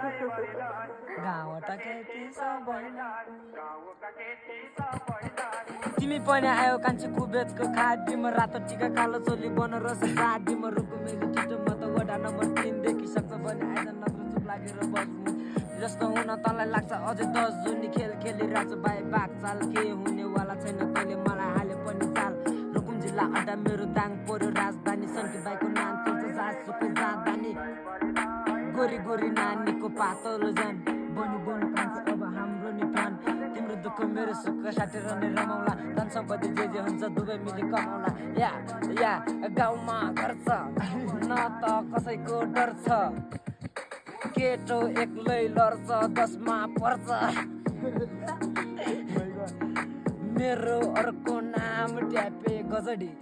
गाउँका केटी सबैलाई तिमी पनि आयो कान्छी कुबेतको खादीमा रातो टिका कालो चोली बनारस शादीमा रुकुमेली टिटोमा त वडा नम्बर 3 देखिसक्छ भने आइज नत्र चुप लागेर बस्नु जस्तो हुन तँलाई लाग्छ अझै 10 जुनी खेल खेलिरहेको भाइ बाघ चाल के हुनेवाला छैन तैँले मलाई हाले पनि चाल रुकुम जिल्ला अड्डा मेरो दाङ पर्यो राजधानी सन्की बाइको नाम चल्छ जहाँसुकै जाँदानी गोरी गोरी नानीको पातलो जान बनी बनी कान्छ अब हाम्रो नि प्राण तिम्रो दुःख मेरो सुख साटेर नै रमाउला धन सम्पत्ति जे हुन्छ दुवै मिली कमाउला या गाउँमा घर छ न त कसैको डर छ केटो एक्लै लड्छ 10 मा पर्छ मेरो अर्को नाम ट्यापे गजडी